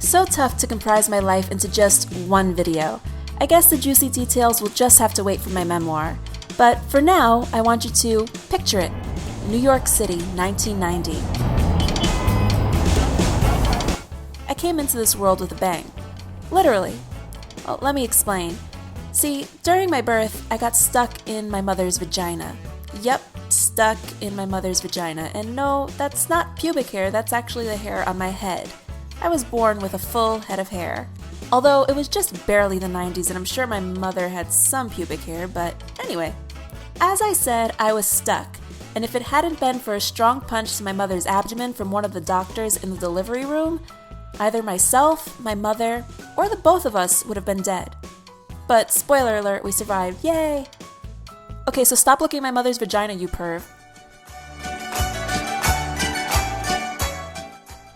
So tough to comprise my life into just one video. I guess the juicy details will just have to wait for my memoir. But for now, I want you to picture it. New York City, 1990. I came into this world with a bang. Literally. Well, let me explain. See, during my birth, I got stuck in my mother's vagina. Yep, stuck in my mother's vagina. And no, that's not pubic hair, that's actually the hair on my head. I was born with a full head of hair. Although it was just barely the 90s and I'm sure my mother had some pubic hair, but anyway. As I said, I was stuck. And if it hadn't been for a strong punch to my mother's abdomen from one of the doctors in the delivery room, either myself, my mother, or the both of us would have been dead. But spoiler alert, we survived. Yay! Okay, so stop looking at my mother's vagina, you perv.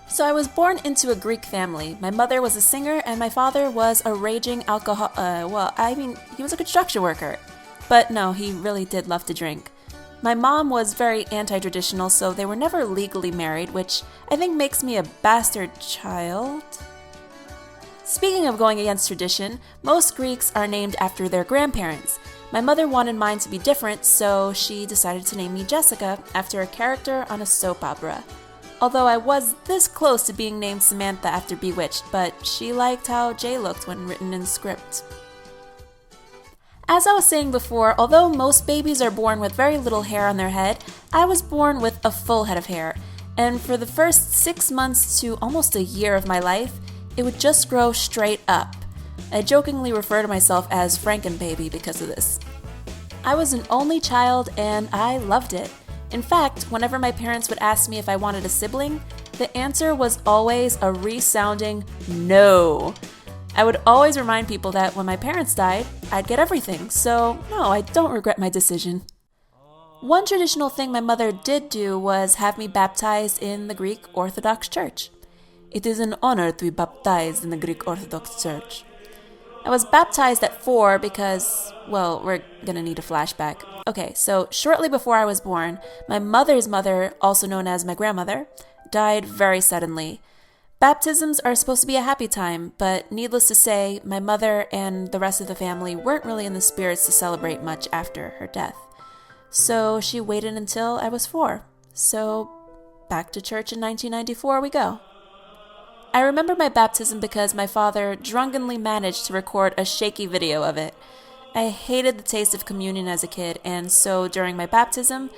So I was born into a Greek family. My mother was a singer and my father was a raging he was a construction worker. But no, he really did love to drink. My mom was very anti-traditional, so they were never legally married, which I think makes me a bastard child. Speaking of going against tradition, most Greeks are named after their grandparents. My mother wanted mine to be different, so she decided to name me Jessica after a character on a soap opera. Although I was this close to being named Samantha after Bewitched, but she liked how Jay looked when written in the script. As I was saying before, although most babies are born with very little hair on their head, I was born with a full head of hair. And for the first 6 months to almost a year of my life, it would just grow straight up. I jokingly refer to myself as Frankenbaby because of this. I was an only child and I loved it. In fact, whenever my parents would ask me if I wanted a sibling, the answer was always a resounding no. I would always remind people that when my parents died, I'd get everything, so no, I don't regret my decision. One traditional thing my mother did do was have me baptized in the Greek Orthodox Church. It is an honor to be baptized in the Greek Orthodox Church. I was baptized at 4 because, well, we're gonna need a flashback. Okay, so shortly before I was born, my mother's mother, also known as my grandmother, died very suddenly. Baptisms are supposed to be a happy time, but needless to say, my mother and the rest of the family weren't really in the spirits to celebrate much after her death. So she waited until I was 4. So back to church in 1994 we go. I remember my baptism because my father drunkenly managed to record a shaky video of it. I hated the taste of communion as a kid, and so during my baptism,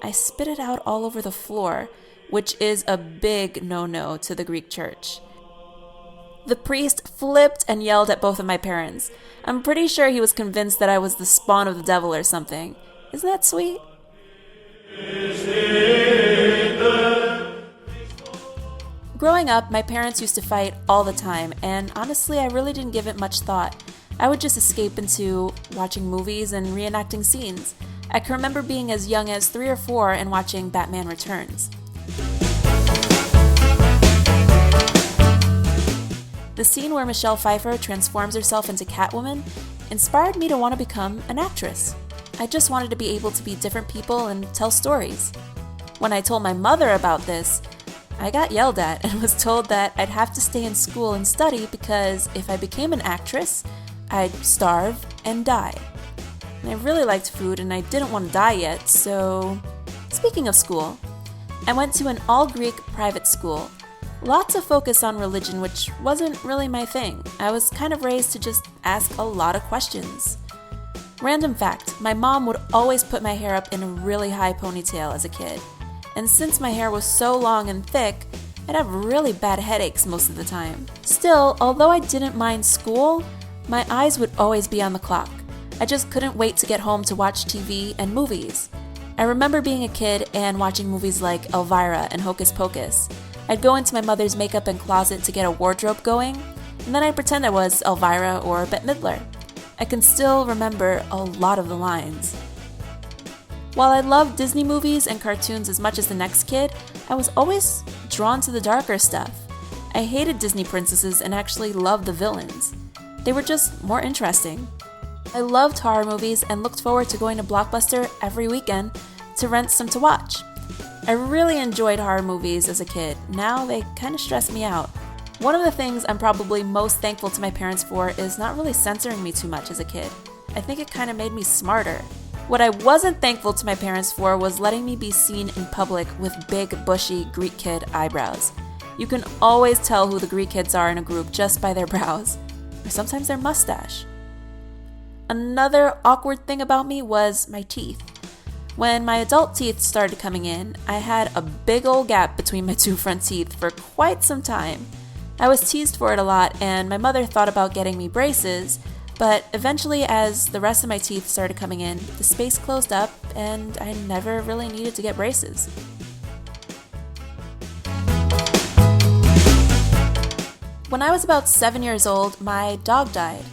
I spit it out all over the floor, which is a big no-no to the Greek church. The priest flipped and yelled at both of my parents. I'm pretty sure he was convinced that I was the spawn of the devil or something. Isn't that sweet? Growing up, my parents used to fight all the time, and honestly, I really didn't give it much thought. I would just escape into watching movies and reenacting scenes. I can remember being as young as 3 or 4 and watching Batman Returns. The scene where Michelle Pfeiffer transforms herself into Catwoman inspired me to want to become an actress. I just wanted to be able to be different people and tell stories. When I told my mother about this, I got yelled at and was told that I'd have to stay in school and study because if I became an actress, I'd starve and die. And I really liked food and I didn't want to die yet, so speaking of school, I went to an all-Greek private school. Lots of focus on religion, which wasn't really my thing. I was kind of raised to just ask a lot of questions. Random fact, my mom would always put my hair up in a really high ponytail as a kid. And since my hair was so long and thick, I'd have really bad headaches most of the time. Still, although I didn't mind school, my eyes would always be on the clock. I just couldn't wait to get home to watch TV and movies. I remember being a kid and watching movies like Elvira and Hocus Pocus. I'd go into my mother's makeup and closet to get a wardrobe going, and then I'd pretend I was Elvira or Bette Midler. I can still remember a lot of the lines. While I loved Disney movies and cartoons as much as the next kid, I was always drawn to the darker stuff. I hated Disney princesses and actually loved the villains. They were just more interesting. I loved horror movies and looked forward to going to Blockbuster every weekend to rent some to watch. I really enjoyed horror movies as a kid. Now they kind of stress me out. One of the things I'm probably most thankful to my parents for is not really censoring me too much as a kid. I think it kind of made me smarter. What I wasn't thankful to my parents for was letting me be seen in public with big, bushy Greek kid eyebrows. You can always tell who the Greek kids are in a group just by their brows, or sometimes their mustache. Another awkward thing about me was my teeth. When my adult teeth started coming in, I had a big old gap between my two front teeth for quite some time. I was teased for it a lot, and my mother thought about getting me braces, but eventually as the rest of my teeth started coming in, the space closed up and I never really needed to get braces. When I was about 7 years old, my dog died.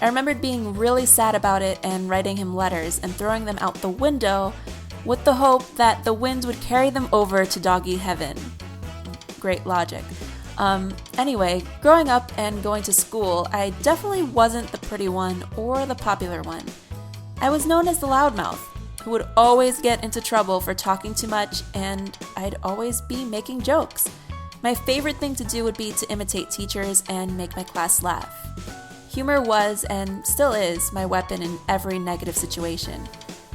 I remembered being really sad about it and writing him letters and throwing them out the window with the hope that the wind would carry them over to doggy heaven. Great logic. Anyway, growing up and going to school, I definitely wasn't the pretty one or the popular one. I was known as the loudmouth, who would always get into trouble for talking too much, and I'd always be making jokes. My favorite thing to do would be to imitate teachers and make my class laugh. Humor was, and still is, my weapon in every negative situation.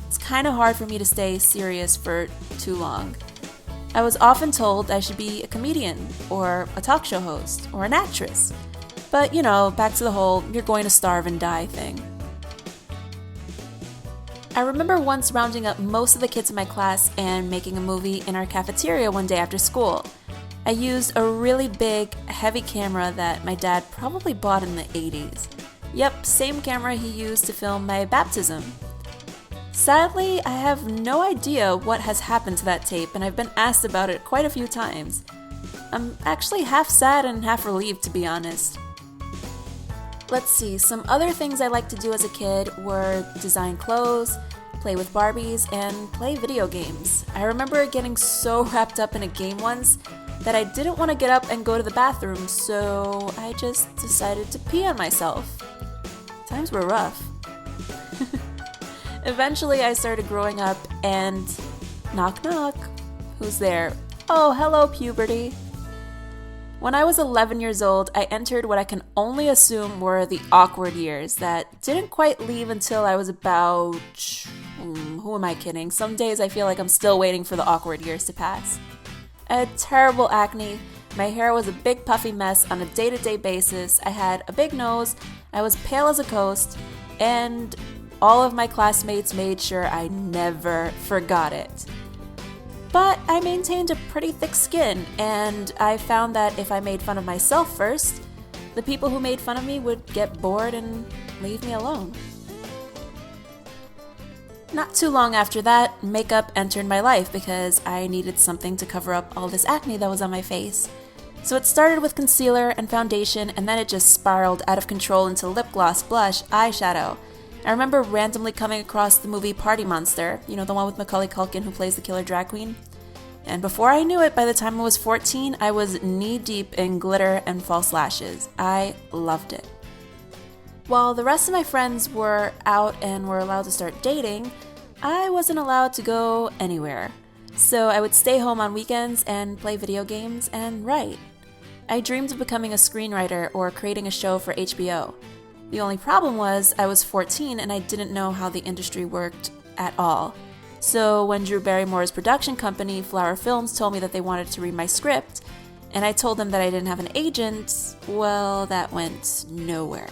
It's kind of hard for me to stay serious for too long. I was often told I should be a comedian, or a talk show host, or an actress. But, back to the whole you're going to starve and die thing. I remember once rounding up most of the kids in my class and making a movie in our cafeteria one day after school. I used a really big, heavy camera that my dad probably bought in the 80s. Yep, same camera he used to film my baptism. Sadly, I have no idea what has happened to that tape, and I've been asked about it quite a few times. I'm actually half sad and half relieved, to be honest. Let's see, some other things I liked to do as a kid were design clothes, play with Barbies, and play video games. I remember getting so wrapped up in a game once that I didn't want to get up and go to the bathroom, so I just decided to pee on myself. Times were rough. Eventually, I started growing up and knock knock, who's there? Oh, hello puberty. When I was 11 years old, I entered what I can only assume were the awkward years that didn't quite leave until I was about, who am I kidding? Some days I feel like I'm still waiting for the awkward years to pass. I had terrible acne, my hair was a big puffy mess on a day-to-day basis, I had a big nose, I was pale as a ghost, and all of my classmates made sure I never forgot it. But I maintained a pretty thick skin, and I found that if I made fun of myself first, the people who made fun of me would get bored and leave me alone. Not too long after that, makeup entered my life because I needed something to cover up all this acne that was on my face. So it started with concealer and foundation, and then it just spiraled out of control into lip gloss, blush, eyeshadow. I remember randomly coming across the movie Party Monster, the one with Macaulay Culkin who plays the killer drag queen. And before I knew it, by the time I was 14, I was knee-deep in glitter and false lashes. I loved it. While the rest of my friends were out and were allowed to start dating, I wasn't allowed to go anywhere. So I would stay home on weekends and play video games and write. I dreamed of becoming a screenwriter or creating a show for HBO. The only problem was I was 14 and I didn't know how the industry worked at all. So when Drew Barrymore's production company, Flower Films, told me that they wanted to read my script, and I told them that I didn't have an agent, well, that went nowhere.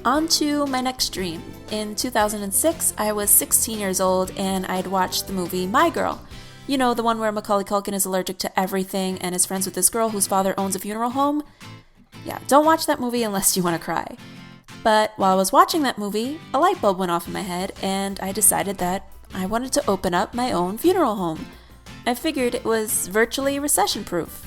On to my next dream. In 2006, I was 16 years old and I'd watched the movie My Girl. The one where Macaulay Culkin is allergic to everything and is friends with this girl whose father owns a funeral home. Yeah, don't watch that movie unless you want to cry. But while I was watching that movie, a light bulb went off in my head and I decided that I wanted to open up my own funeral home. I figured it was virtually recession-proof.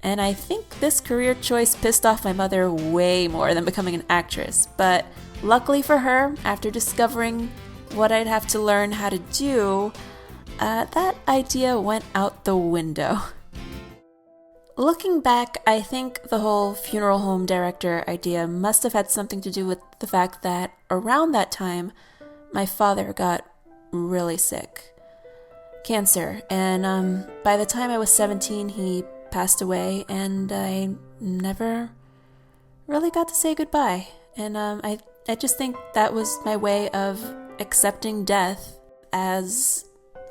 And I think this career choice pissed off my mother way more than becoming an actress. But luckily for her, after discovering what I'd have to learn how to do, that idea went out the window. Looking back, I think the whole funeral home director idea must have had something to do with the fact that around that time, my father got really sick. Cancer. And by the time I was 17, he passed away, and I never really got to say goodbye. And I just think that was my way of accepting death as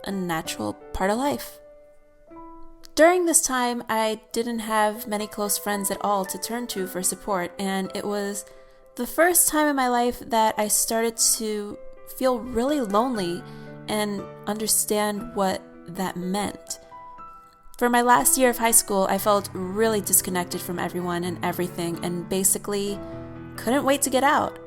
a natural part of life. During this time, I didn't have many close friends at all to turn to for support, and it was the first time in my life that I started to feel really lonely and understand what that meant. For my last year of high school, I felt really disconnected from everyone and everything, and basically couldn't wait to get out.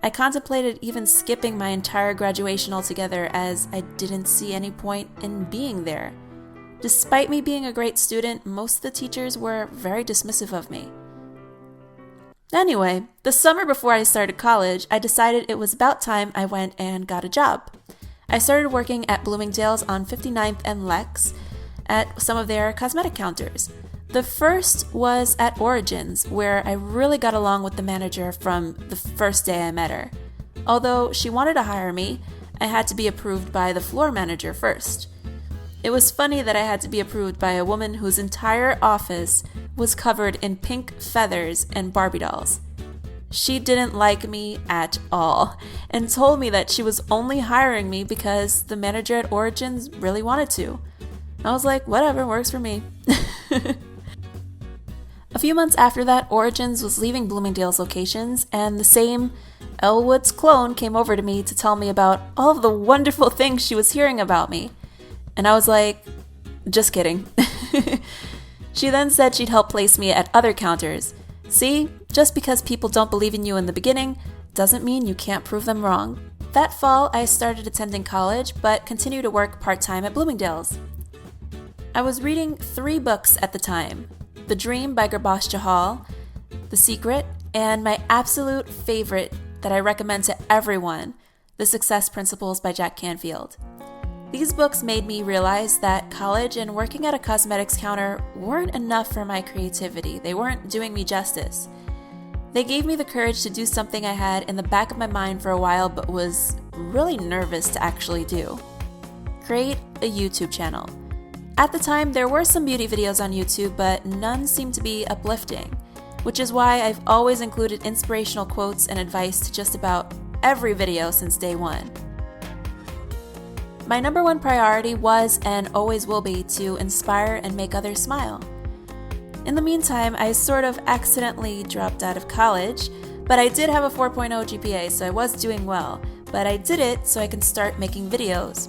I contemplated even skipping my entire graduation altogether, as I didn't see any point in being there. Despite me being a great student, most of the teachers were very dismissive of me. Anyway, the summer before I started college, I decided it was about time I went and got a job. I started working at Bloomingdale's on 59th and Lex at some of their cosmetic counters. The first was at Origins, where I really got along with the manager from the first day I met her. Although she wanted to hire me, I had to be approved by the floor manager first. It was funny that I had to be approved by a woman whose entire office was covered in pink feathers and Barbie dolls. She didn't like me at all and told me that she was only hiring me because the manager at Origins really wanted to. I was like, whatever, works for me. A few months after that, Origins was leaving Bloomingdale's locations, and the same Elwood's clone came over to me to tell me about all of the wonderful things she was hearing about me. And I was like, just kidding. She then said she'd help place me at other counters. See, just because people don't believe in you in the beginning doesn't mean you can't prove them wrong. That fall, I started attending college, but continued to work part-time at Bloomingdale's. I was reading 3 books at the time: The Dream by Garbashja Hall, The Secret, and my absolute favorite that I recommend to everyone, The Success Principles by Jack Canfield. These books made me realize that college and working at a cosmetics counter weren't enough for my creativity. They weren't doing me justice. They gave me the courage to do something I had in the back of my mind for a while but was really nervous to actually do: create a YouTube channel. At the time, there were some beauty videos on YouTube, but none seemed to be uplifting, which is why I've always included inspirational quotes and advice to just about every video since day one. My number one priority was and always will be to inspire and make others smile. In the meantime, I sort of accidentally dropped out of college, but I did have a 4.0 GPA, so I was doing well, but I did it so I can start making videos.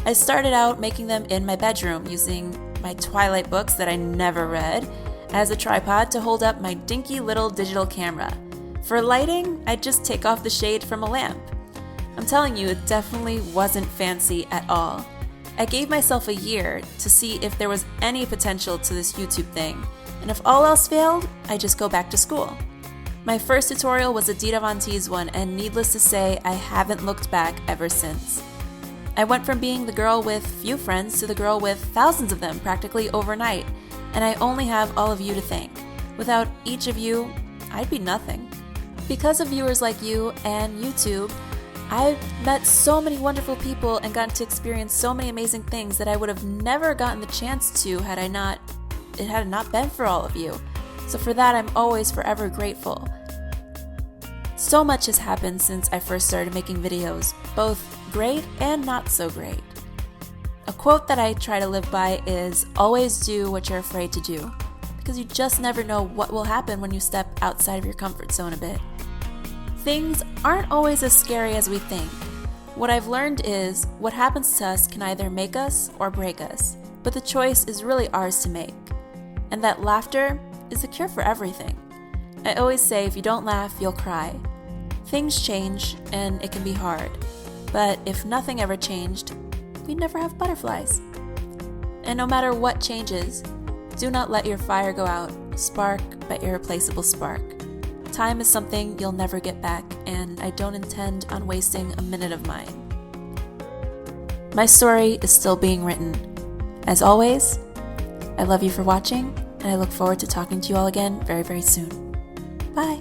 I started out making them in my bedroom using my Twilight books that I never read as a tripod to hold up my dinky little digital camera. For lighting, I'd just take off the shade from a lamp. I'm telling you, it definitely wasn't fancy at all. I gave myself a year to see if there was any potential to this YouTube thing, and if all else failed, I just go back to school. My first tutorial was a Dita Von Teese one, and needless to say, I haven't looked back ever since. I went from being the girl with few friends to the girl with thousands of them practically overnight, and I only have all of you to thank. Without each of you, I'd be nothing. Because of viewers like you and YouTube, I've met so many wonderful people and gotten to experience so many amazing things that I would have never gotten the chance to had it not been for all of you. So for that, I'm always forever grateful. So much has happened since I first started making videos, both great and not so great. A quote that I try to live by is, always do what you're afraid to do, because you just never know what will happen when you step outside of your comfort zone a bit. Things aren't always as scary as we think. What I've learned is what happens to us can either make us or break us, but the choice is really ours to make. And that laughter is the cure for everything. I always say if you don't laugh, you'll cry. Things change and it can be hard, but if nothing ever changed, we'd never have butterflies. And no matter what changes, do not let your fire go out, spark by irreplaceable spark. Time is something you'll never get back, and I don't intend on wasting a minute of mine. My story is still being written. As always, I love you for watching, and I look forward to talking to you all again very, very soon. Bye!